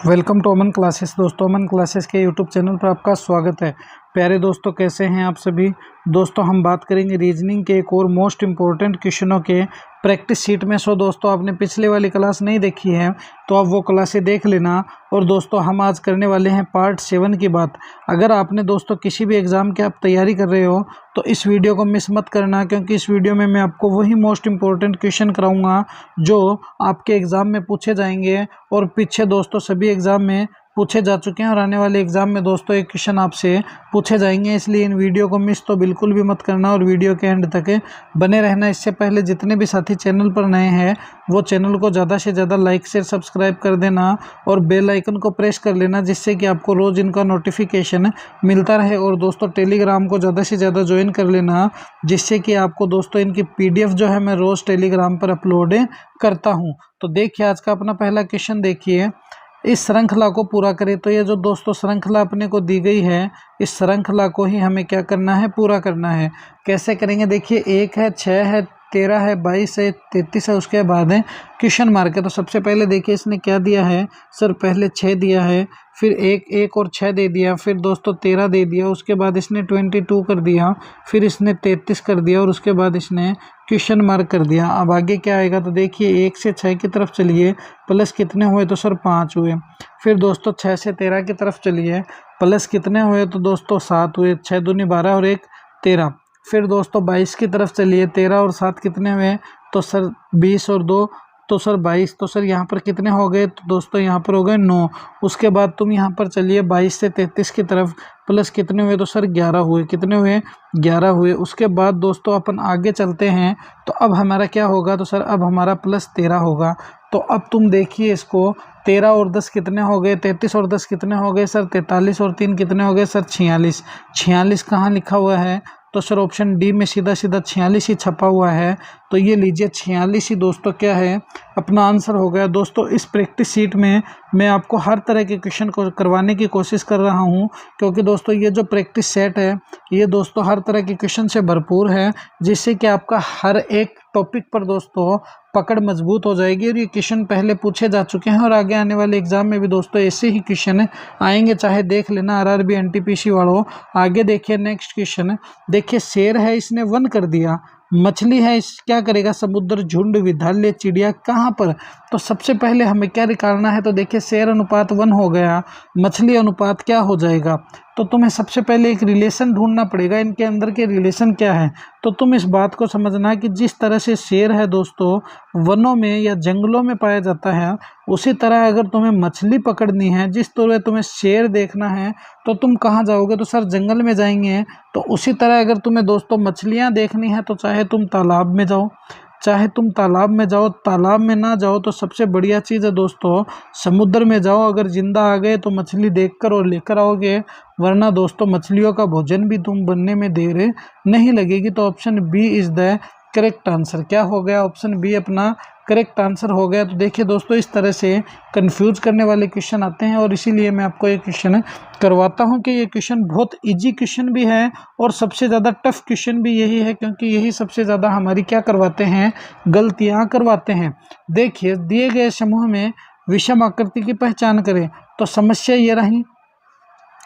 Welcome to Aman classes. दोस्तों, Aman classes के YouTube channel पर आपका स्वागत है। प्यारे दोस्तों, कैसे हैं आप सभी। दोस्तों, हम बात करेंगे रीजनिंग के एक और मोस्ट इम्पोर्टेंट क्वेश्चनों के प्रैक्टिस शीट में। दोस्तों, आपने पिछले वाली क्लास नहीं देखी है तो आप वो क्लासें देख लेना। और दोस्तों, हम आज करने वाले हैं पार्ट 7 की बात। अगर आपने दोस्तों किसी भी एग्ज़ाम की आप तैयारी कर रहे हो तो इस वीडियो को मिस मत करना, क्योंकि इस वीडियो में मैं आपको वही मोस्ट इम्पोर्टेंट क्वेश्चन कराऊंगा जो आपके एग्ज़ाम में पूछे जाएंगे और पीछे दोस्तों सभी एग्ज़ाम में पूछे जा चुके हैं और आने वाले एग्ज़ाम में दोस्तों एक क्वेश्चन आपसे पूछे जाएंगे। इसलिए इन वीडियो को मिस तो बिल्कुल भी मत करना और वीडियो के एंड तक बने रहना। इससे पहले जितने भी साथी चैनल पर नए हैं वो चैनल को ज़्यादा से ज़्यादा लाइक शेयर सब्सक्राइब कर देना और बेल आइकन को प्रेस कर लेना, जिससे कि आपको रोज़ इनका नोटिफिकेशन मिलता रहे। और दोस्तों, टेलीग्राम को ज़्यादा से ज़्यादा ज्वाइन कर लेना, जिससे कि आपको दोस्तों इनकी PDF जो है मैं रोज़ टेलीग्राम पर अपलोड करता हूँ। तो देखिए, आज का अपना पहला क्वेश्चन देखिए। इस श्रृंखला को पूरा करें। तो ये जो दोस्तों श्रृंखला अपने को दी गई है, इस श्रृंखला को ही हमें क्या करना है, पूरा करना है। कैसे करेंगे देखिए, 1 है, 6 है, 13 है, 22 है, 33 है, उसके बाद है क्वेश्चन मार्क है। तो सबसे पहले देखिए इसने क्या दिया है सर, पहले 6 दिया है, फिर 1 और 6 दे दिया, फिर दोस्तों 13 दे दिया, उसके बाद इसने 22 कर दिया, फिर इसने 33 कर दिया और उसके बाद इसने क्वेश्चन मार्क कर दिया। अब आगे क्या आएगा तो देखिए 1 से 6 की तरफ चलिए, प्लस कितने हुए तो सर 5 हुए। फिर दोस्तों 6 से 13 की तरफ चलिए, प्लस कितने हुए तो दोस्तों 7 हुए। 6 दूनी 12 और 1 13। फिर दोस्तों 22 की तरफ चलिए, 13 और 7 कितने हुए तो सर 20 और 2 तो सर 22। तो सर यहाँ पर कितने हो गए तो दोस्तों यहाँ पर हो गए 9। उसके बाद तुम यहाँ पर चलिए 22 से 33 की तरफ, प्लस कितने हुए तो सर 11 हुए। कितने हुए 11 हुए। उसके बाद दोस्तों अपन आगे चलते हैं तो अब हमारा क्या होगा तो सर अब हमारा प्लस 13 होगा। तो अब तुम देखिए इसको, 13 और 10 कितने हो गए, 33 और 10 कितने हो गए सर 43 और 3 कितने हो गए सर 46। 46 कहाँ लिखा हुआ है तो सर ऑप्शन डी में सीधा सीधा 46 ही छपा हुआ है। तो ये लीजिए 46 ही दोस्तों क्या है अपना आंसर हो गया। दोस्तों, इस प्रैक्टिस शीट में मैं आपको हर तरह के क्वेश्चन को करवाने की कोशिश कर रहा हूं, क्योंकि दोस्तों ये जो प्रैक्टिस सेट है ये दोस्तों हर तरह के क्वेश्चन से भरपूर है, जिससे कि आपका हर एक टॉपिक पर दोस्तों पकड़ मजबूत हो जाएगी। और ये क्वेश्चन पहले पूछे जा चुके हैं और आगे आने वाले एग्जाम में भी दोस्तों ऐसे ही क्वेश्चन आएंगे, चाहे देख लेना RRB NTPC वालों। आगे देखिए नेक्स्ट क्वेश्चन देखिए, शेर है इसने 1 कर दिया, मछली है इस क्या करेगा, समुद्र, झुंड, विद्यालय, चिड़िया कहाँ पर। तो सबसे पहले हमें क्या निकालना है तो देखिए शेर अनुपात 1 हो गया, मछली अनुपात क्या हो जाएगा। तो तुम्हें सबसे पहले एक रिलेशन ढूंढना पड़ेगा, इनके अंदर के रिलेशन क्या है। तो तुम इस बात को समझना कि जिस तरह से शेर है दोस्तों वनों में या जंगलों में पाया जाता है, उसी तरह अगर तुम्हें मछली पकड़नी है, जिस तरह तुम्हें शेर देखना है तो तुम कहाँ जाओगे तो सर जंगल में जाएंगे। तो उसी तरह अगर तुम्हें दोस्तों मछलियाँ देखनी है तो चाहे तुम तालाब में जाओ, चाहे तुम तालाब में जाओ, तालाब में ना जाओ तो सबसे बढ़िया चीज़ है दोस्तों समुद्र में जाओ। अगर जिंदा आ गए तो मछली देखकर और लेकर आओगे, वरना दोस्तों मछलियों का भोजन भी तुम बनने में देर नहीं लगेगी। तो option B is the correct answer. क्या हो गया, ऑप्शन बी अपना करेक्ट आंसर हो गया। तो देखिए दोस्तों, इस तरह से कंफ्यूज करने वाले क्वेश्चन आते हैं और इसीलिए मैं आपको ये क्वेश्चन करवाता हूं कि ये क्वेश्चन बहुत इजी क्वेश्चन भी है और सबसे ज़्यादा टफ क्वेश्चन भी यही है, क्योंकि यही सबसे ज़्यादा हमारी क्या करवाते हैं, गलतियां करवाते हैं। देखिए, दिए गए समूह में विषम आकृति की पहचान करें। तो समस्या ये रही,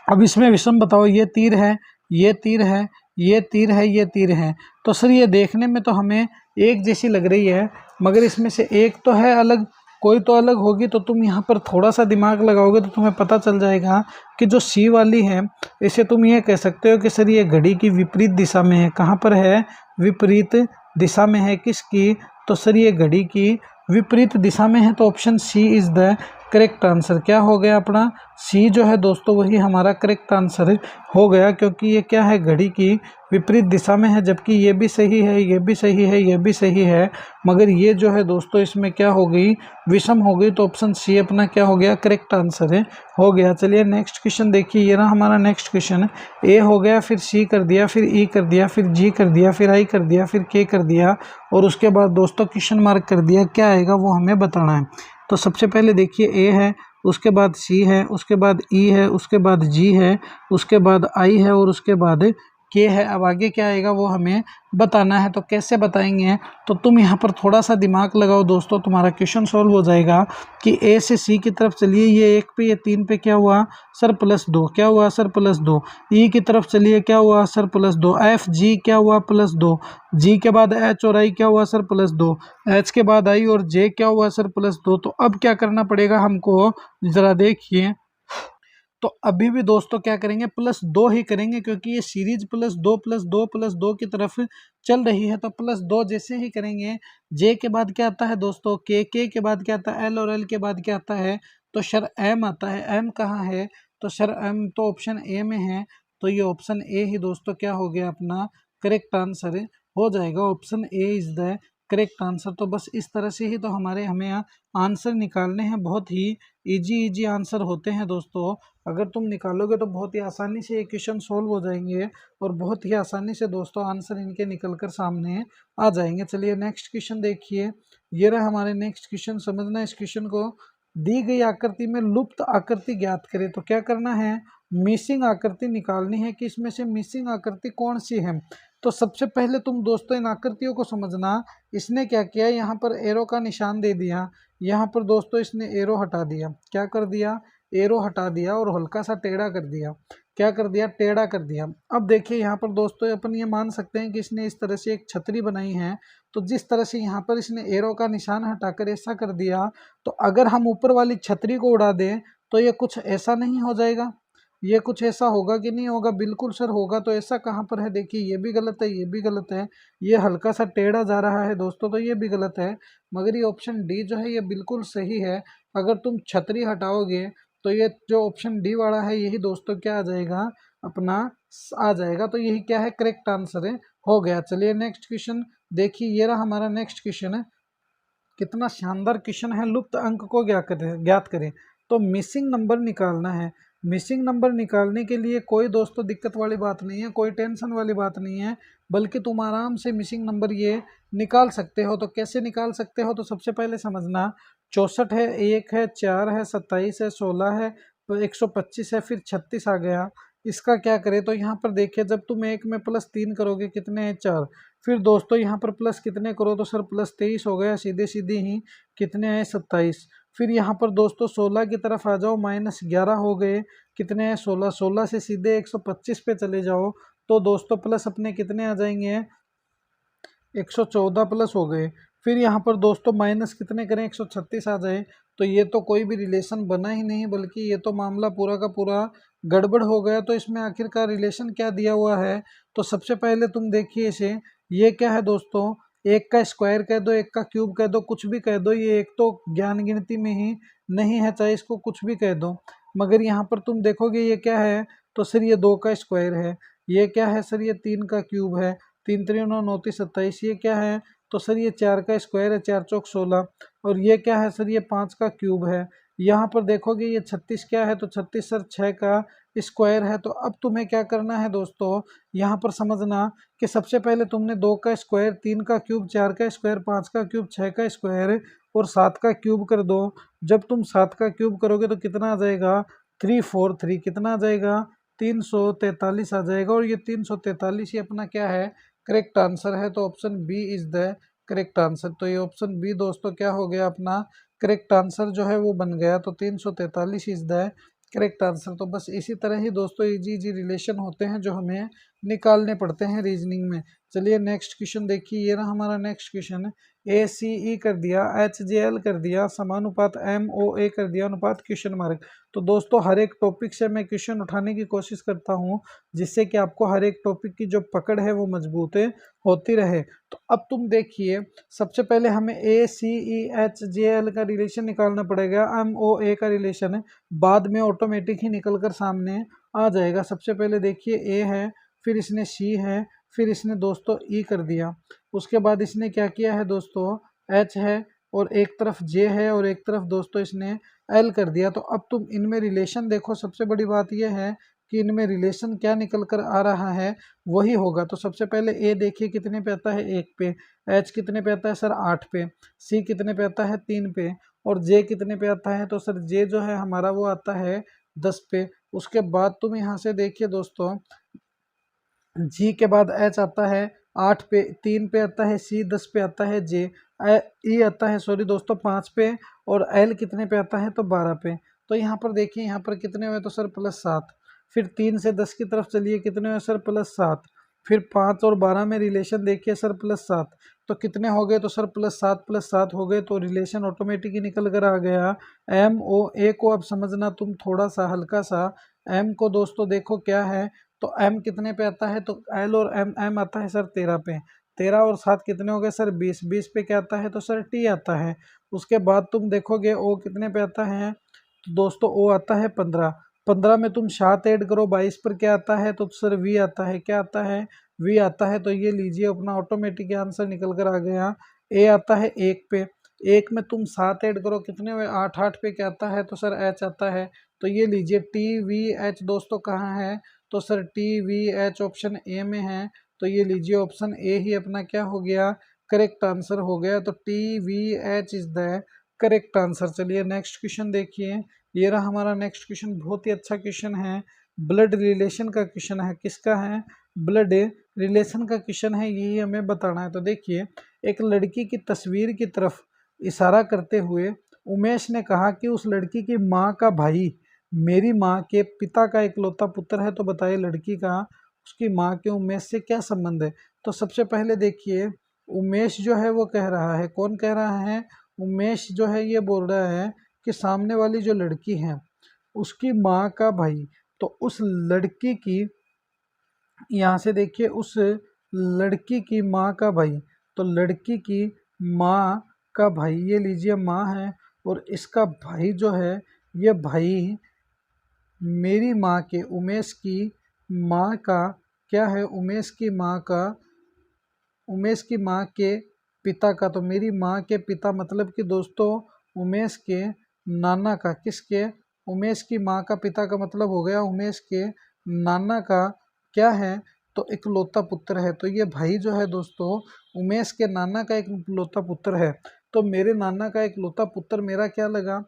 अब इसमें विषम बताओ, ये तीर है, ये तीर है, ये तीर है, ये तीर है। तो सर ये देखने में तो हमें एक जैसी लग रही है, मगर इसमें से एक तो है अलग, कोई तो अलग होगी। तो तुम यहाँ पर थोड़ा सा दिमाग लगाओगे तो तुम्हें पता चल जाएगा कि जो सी वाली है इसे तुम ये कह सकते हो कि सर ये घड़ी की विपरीत दिशा में है। कहाँ पर है, विपरीत दिशा में है। किसकी, तो सर ये घड़ी की विपरीत दिशा में है। तो option C is the correct answer. क्या हो गया अपना, सी जो है दोस्तों वही हमारा करेक्ट आंसर हो गया, क्योंकि ये क्या है, घड़ी की विपरीत दिशा में है। जबकि ये भी सही है, ये भी सही है, ये भी सही है, मगर ये जो है दोस्तों इसमें क्या हो गई, विषम हो गई। तो ऑप्शन सी अपना क्या हो गया, करेक्ट आंसर हो गया। चलिए नेक्स्ट क्वेश्चन देखिए, ये ना हमारा नेक्स्ट क्वेश्चन। ए हो गया, फिर सी कर दिया, फिर ई कर दिया, फिर जी कर दिया, फिर आई कर दिया, फिर के कर दिया और उसके बाद दोस्तों क्वेश्चन मार्क कर दिया। क्या आएगा वो हमें बताना है। तो सबसे पहले देखिए ए है, उसके बाद सी है, उसके बाद ई है, उसके बाद जी है, उसके बाद आई है और उसके बाद के है। अब आगे क्या आएगा वो हमें बताना है। तो कैसे बताएंगे, तो तुम यहाँ पर थोड़ा सा दिमाग लगाओ दोस्तों, तुम्हारा क्वेश्चन सॉल्व हो जाएगा कि ए से सी की तरफ चलिए, ये 1 पे ये 3 पे क्या हुआ सर +2, क्या हुआ सर +2। ई की तरफ चलिए, क्या हुआ सर +2। एफ जी क्या हुआ +2। जी के बाद एच और आई क्या हुआ सर +2। एच के बाद आई और जे क्या हुआ सर +2। तो अब क्या करना पड़ेगा हमको, जरा देखिए। तो अभी भी दोस्तों क्या करेंगे, +2 ही करेंगे, क्योंकि ये सीरीज +2 की तरफ चल रही है। तो +2 जैसे ही करेंगे, जे के बाद क्या आता है दोस्तों के के बाद क्या आता है एल और एल के बाद क्या आता है तो सर एम आता है। एम कहाँ है, तो सर एम तो ऑप्शन ए में है। तो ये ऑप्शन ए ही दोस्तों क्या हो गया अपना करेक्ट आंसर हो जाएगा। Option A is the correct answer. तो बस इस तरह से ही तो हमें यहाँ आंसर निकालने हैं। बहुत ही इजी आंसर होते हैं दोस्तों। अगर तुम निकालोगे तो बहुत ही आसानी से ये क्वेश्चन सोल्व हो जाएंगे और बहुत ही आसानी से दोस्तों आंसर इनके निकल कर सामने आ जाएंगे। चलिए नेक्स्ट क्वेश्चन देखिए। ये रहा हमारे नेक्स्ट क्वेश्चन। समझना इस क्वेश्चन को। दी गई आकृति में लुप्त आकृति ज्ञात करें। तो क्या करना है, मिसिंग आकृति निकालनी है कि इसमें से मिसिंग आकृति कौन सी है। तो सबसे पहले तुम दोस्तों इन आकृतियों को समझना। इसने क्या किया, यहाँ पर एरो का निशान दे दिया, यहाँ पर दोस्तों इसने एरो हटा दिया। क्या कर दिया, एरो हटा दिया और हल्का सा टेढ़ा कर दिया। क्या कर दिया, टेढ़ा कर दिया। अब देखिए यहाँ पर दोस्तों अपन ये मान सकते हैं कि इसने इस तरह से एक छतरी बनाई है। तो जिस तरह से यहाँ पर इसने एरो का निशान हटाकर ऐसा कर दिया, तो अगर हम ऊपर वाली छतरी को उड़ा दें तो ये कुछ ऐसा नहीं हो जाएगा। ये कुछ ऐसा होगा कि नहीं होगा, बिल्कुल सर होगा। तो ऐसा कहाँ पर है, देखिए ये भी गलत है, ये भी गलत है, ये हल्का सा टेढ़ा जा रहा है दोस्तों, तो ये भी गलत है। मगर ये ऑप्शन डी जो है ये बिल्कुल सही है। अगर तुम छतरी हटाओगे तो ये जो ऑप्शन डी वाला है यही दोस्तों क्या आ जाएगा अपना आ जाएगा। तो यही क्या है करेक्ट आंसर है, हो गया। चलिए नेक्स्ट क्वेश्चन देखिए। ये रहा हमारा नेक्स्ट क्वेश्चन है। कितना शानदार क्वेश्चन है, लुप्त अंक को ज्ञात करें। तो मिसिंग नंबर निकालना है। मिसिंग नंबर निकालने के लिए कोई दोस्तों दिक्कत वाली बात नहीं है, कोई टेंशन वाली बात नहीं है, बल्कि तुम आराम से मिसिंग नंबर ये निकाल सकते हो। तो कैसे निकाल सकते हो, तो सबसे पहले समझना 64 है, 1 है, 4 है, 27 है, 16 है, तो 125 है, फिर 36 आ गया। इसका क्या करें, तो यहाँ पर देखिए जब तुम एक में +3 करोगे कितने हैं 4। फिर दोस्तों यहाँ पर प्लस कितने करो तो सर +23 हो गया, सीधे सीधे ही कितने हैं 27। फिर यहाँ पर दोस्तों 16 की तरफ आ जाओ, -11 हो गए, कितने हैं 16। 16 से सीधे 125 पे चले जाओ तो दोस्तों प्लस अपने कितने आ जाएंगे 114 प्लस हो गए। फिर यहाँ पर दोस्तों माइनस कितने करें 136 आ जाए। तो ये तो कोई भी रिलेशन बना ही नहीं, बल्कि ये तो मामला पूरा का पूरा गड़बड़ हो गया। तो इसमें आखिरकार रिलेशन क्या दिया हुआ है, तो सबसे पहले तुम देखिए इसे। ये क्या है दोस्तों, एक का स्क्वायर कह दो, एक का क्यूब कह दो, कुछ भी कह दो, ये एक तो ज्ञान गिनती में ही नहीं है, चाहे इसको कुछ भी कह दो। मगर यहाँ पर तुम देखोगे ये क्या है, तो सर ये 2 का स्क्वायर है। ये क्या है सर, ये 3 का क्यूब है। 3 3 9 9 3 27। ये क्या है, तो सर ये 4 का स्क्वायर है, 4 चौक 16। और ये क्या है सर, ये 5 का क्यूब है। यहाँ पर देखोगे ये 36 क्या है, तो 36 सर 6 का स्क्वायर है। तो अब तुम्हें क्या करना है दोस्तों, यहाँ पर समझना कि सबसे पहले तुमने 2 का स्क्वायर, 3 का क्यूब, 4 का स्क्वायर, 5 का क्यूब, 6 का स्क्वायर और 7 का क्यूब कर दो। जब तुम 7 का क्यूब करोगे तो कितना आ जाएगा 343, कितना आ जाएगा 343 आ जाएगा। और ये 343 ही अपना क्या है करेक्ट आंसर है। तो option B is the correct answer. तो ये ऑप्शन बी दोस्तों क्या हो गया अपना करेक्ट आंसर जो है वो बन गया। तो 343 इज द करेक्ट आंसर। तो बस इसी तरह ही दोस्तों इजी रिलेशन होते हैं जो हमें निकालने पड़ते हैं रीजनिंग में। चलिए नेक्स्ट क्वेश्चन देखिए। ये रहा हमारा नेक्स्ट क्वेश्चन। ACE कर दिया, HJL कर दिया, समानुपात MOA कर दिया, अनुपात क्वेश्चन मार्क। तो दोस्तों हर एक टॉपिक से मैं क्वेश्चन उठाने की कोशिश करता हूँ, जिससे कि आपको हर एक टॉपिक की जो पकड़ है वो मजबूत होती रहे। तो अब तुम देखिए, सबसे पहले हमें ACE HJL का रिलेशन निकालना पड़ेगा, MOA का रिलेशन बाद में ऑटोमेटिक ही निकल कर सामने आ जाएगा। सबसे पहले देखिए A है, फिर इसने C है, फिर इसने दोस्तों E कर दिया। उसके बाद इसने क्या किया है दोस्तों, H है, और एक तरफ J है, और एक तरफ दोस्तों इसने L कर दिया। तो अब तुम इनमें रिलेशन देखो। सबसे बड़ी बात यह है कि इनमें रिलेशन क्या निकल कर आ रहा है वही होगा। तो सबसे पहले A देखिए कितने पे आता है 1 पे, H कितने पे आता है सर 8 पे, C कितने पे आता है 3 पे, और J कितने पे आता है, तो सर J जो है हमारा वो आता है 10 पे। उसके बाद तुम यहाँ से देखिए दोस्तों, जी के बाद एच आता है 8 पे, 3 पे आता है सी, 10 पे आता है जे, ई आता है सॉरी दोस्तों 5 पे, और एल कितने पे आता है तो 12 पे। तो यहाँ पर देखिए यहाँ पर कितने हुए तो सर +7। फिर 3 से 10 की तरफ चलिए, कितने हुए सर +7। फिर 5 और 12 में रिलेशन देखिए सर +7। तो कितने हो गए तो सर +7 हो गए, तो रिलेशन ऑटोमेटिक ही निकल कर आ गया। एम ओ ए को अब समझना तुम थोड़ा सा हल्का सा, एम को दोस्तों देखो क्या है, तो m कितने पे आता है तो l और m आता है सर 13 पे। 13 और 7 कितने हो गए सर 20। 20 पे क्या आता है तो सर t आता है। उसके बाद तुम देखोगे o कितने पे आता है तो दोस्तों o आता है 15। 15 में तुम 7 ऐड करो, 22 पर क्या आता है तो सर v आता है। क्या आता है v आता है। तो ये लीजिए अपना ऑटोमेटिक आंसर निकल कर आ गया। a आता है 1 पे, 1 में तुम 7 ऐड करो, कितने हुए 8। 8 पे क्या आता है तो सर h आता है। तो ये लीजिए टी वी एच दोस्तों कहाँ है तो sir T V H option A में है। तो ये लीजिए ऑप्शन ए ही अपना क्या हो गया करेक्ट आंसर हो गया। तो T V H is the correct answer. चलिए नेक्स्ट क्वेश्चन देखिए, ये रहा हमारा नेक्स्ट क्वेश्चन, बहुत ही अच्छा क्वेश्चन है। ब्लड रिलेशन का क्वेश्चन है, किसका है ब्लड रिलेशन का क्वेश्चन है, यही हमें बताना है। तो देखिए एक लड़की की तस्वीर की तरफ इशारा करते हुए उमेश ने कहा कि उस लड़की की माँ का भाई मेरी माँ के पिता का इकलौता पुत्र है। तो बताइए लड़की का उसकी माँ के उमेश से क्या संबंध है। तो सबसे पहले देखिए उमेश जो है वो कह रहा है, कौन कह रहा है उमेश जो है ये बोल रहा है कि सामने वाली जो लड़की है उसकी माँ का भाई, तो उस लड़की की, यहाँ से देखिए उस लड़की की माँ का भाई, तो लड़की की माँ का भाई ये लीजिए माँ है, और इसका भाई जो है ये भाई मेरी माँ के उमेश की माँ का क्या है, उमेश की माँ के पिता का। तो मेरी माँ के पिता मतलब कि दोस्तों उमेश के नाना का, किसके उमेश की माँ का पिता का मतलब हो गया उमेश के नाना का क्या है तो इकलौता पुत्र है। तो ये भाई जो है दोस्तों उमेश के नाना का इकलौता पुत्र है। तो मेरे नाना का इकलौता पुत्र मेरा क्या लगा।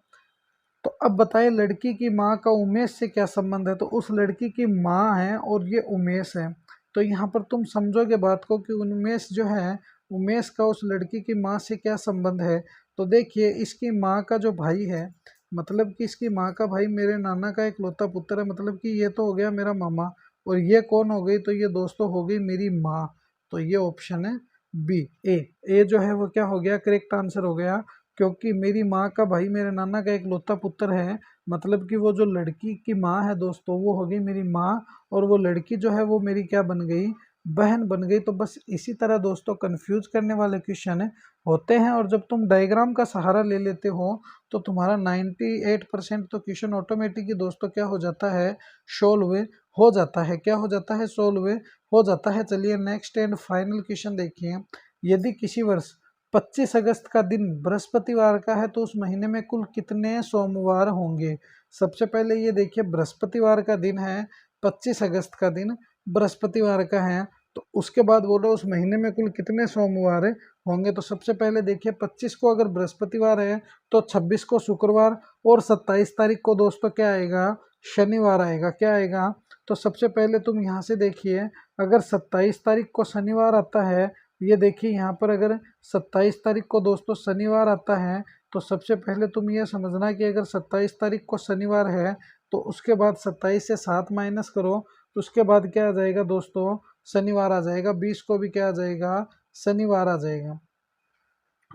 तो अब बताइए लड़की की माँ का उमेश से क्या संबंध है। तो उस लड़की की माँ है और ये उमेश है। तो यहाँ पर तुम समझोगे बात को कि उमेश जो है उमेश का उस लड़की की माँ से क्या संबंध है। तो देखिए इसकी माँ का जो भाई है, मतलब कि इसकी माँ का भाई मेरे नाना का इकलौता पुत्र है, मतलब कि ये तो हो गया मेरा मामा, और ये कौन हो गई तो ये दोस्तों हो गई मेरी माँ। तो ये ऑप्शन है बी, ए जो है वो क्या हो गया करेक्ट आंसर हो गया। क्योंकि मेरी माँ का भाई मेरे नाना का इकलौता पुत्र है, मतलब कि वो जो लड़की की माँ है दोस्तों वो हो गई मेरी माँ, और वो लड़की जो है वो मेरी क्या बन गई बहन बन गई। तो बस इसी तरह दोस्तों कंफ्यूज करने वाले क्वेश्चन होते हैं, और जब तुम डायग्राम का सहारा ले लेते हो तो तुम्हारा 98% तो क्वेश्चन ऑटोमेटिक ही दोस्तों क्या हो जाता है सोल्व हो जाता है। क्या हो जाता है सोल्व हो जाता है। चलिए नेक्स्ट एंड फाइनल क्वेश्चन देखिए, यदि किसी वर्ष 25 अगस्त का दिन बृहस्पतिवार का है तो उस महीने में कुल कितने सोमवार होंगे। सबसे पहले ये देखिए बृहस्पतिवार का दिन है, 25 अगस्त का दिन बृहस्पतिवार का है, तो उसके बाद बोलो उस महीने में कुल कितने सोमवार होंगे। तो सबसे पहले देखिए 25 को अगर बृहस्पतिवार है तो 26 को शुक्रवार, और 27 तारीख को दोस्तों क्या आएगा शनिवार आएगा। क्या आएगा तो सबसे पहले तुम यहाँ से देखिए अगर 27 तारीख को शनिवार आता है, ये देखिए यहाँ पर अगर 27 तारीख को दोस्तों शनिवार आता है, तो सबसे पहले तुम ये समझना कि अगर 27 तारीख को शनिवार है तो उसके बाद 27 से 7 माइनस करो, तो उसके बाद क्या आ जाएगा दोस्तों शनिवार आ जाएगा। 20 को भी क्या आ जाएगा शनिवार आ जाएगा।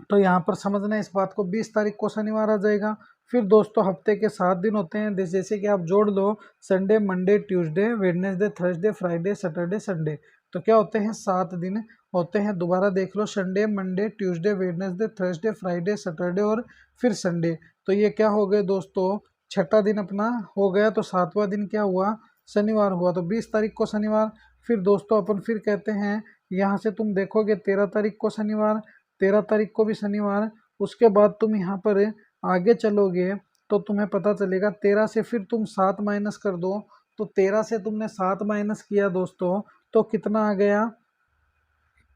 तो यहाँ पर समझना इस बात को, 20 तारीख को शनिवार आ जाएगा। फिर दोस्तों हफ्ते के 7 दिन होते हैं, जैसे कि आप जोड़ लो Sunday Monday Tuesday Wednesday Thursday Friday Saturday Sunday, तो क्या होते हैं 7 दिन होते हैं। दोबारा देख लो Sunday Monday Tuesday Wednesday Thursday Friday Saturday और फिर संडे। तो ये क्या हो गए दोस्तों छठा दिन अपना हो गया, तो 7वां दिन क्या हुआ शनिवार हुआ। तो 20 तारीख को शनिवार। फिर दोस्तों अपन फिर कहते हैं यहाँ से तुम देखोगे 13 तारीख को शनिवार, 13 तारीख को भी शनिवार। उसके बाद तुम यहाँ पर आगे चलोगे तो तुम्हें पता चलेगा 13 से फिर तुम 7 माइनस कर दो, तो 13 से तुमने 7 माइनस किया दोस्तों तो कितना आ गया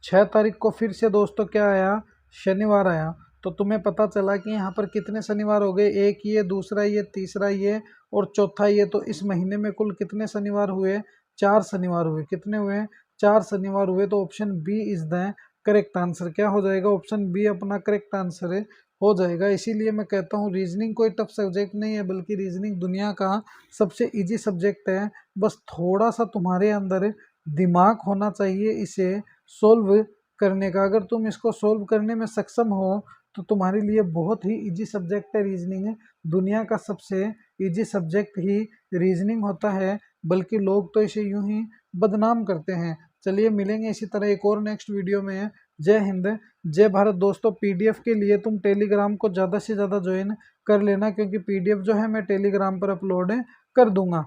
6 तारीख को फिर से दोस्तों क्या आया शनिवार आया। तो तुम्हें पता चला कि यहाँ पर कितने शनिवार हो गए, एक ये दूसरा ये तीसरा ये और चौथा ये। तो इस महीने में कुल कितने शनिवार हुए 4 शनिवार हुए। कितने हुए 4 शनिवार हुए, तो option B is the correct answer. क्या हो जाएगा? ऑप्शन बी अपना करेक्ट आंसर है, हो जाएगा। इसीलिए मैं कहता हूँ रीजनिंग कोई टफ सब्जेक्ट नहीं है, बल्कि रीजनिंग दुनिया का सबसे इजी सब्जेक्ट है। बस थोड़ा सा तुम्हारे अंदर दिमाग होना चाहिए इसे सोल्व करने का। अगर तुम इसको सोल्व करने में सक्षम हो तो तुम्हारे लिए बहुत ही इजी सब्जेक्ट है रीजनिंग। दुनिया का सबसे इजी सब्जेक्ट ही रीजनिंग होता है, बल्कि लोग तो इसे यूं ही बदनाम करते हैं। चलिए मिलेंगे इसी तरह एक और नेक्स्ट वीडियो में। जय हिंद, जय भारत। दोस्तों पीडीएफ के लिए तुम टेलीग्राम को ज़्यादा से ज़्यादा ज्वाइन कर लेना, क्योंकि पीडीएफ जो है मैं टेलीग्राम पर अपलोड कर दूंगा।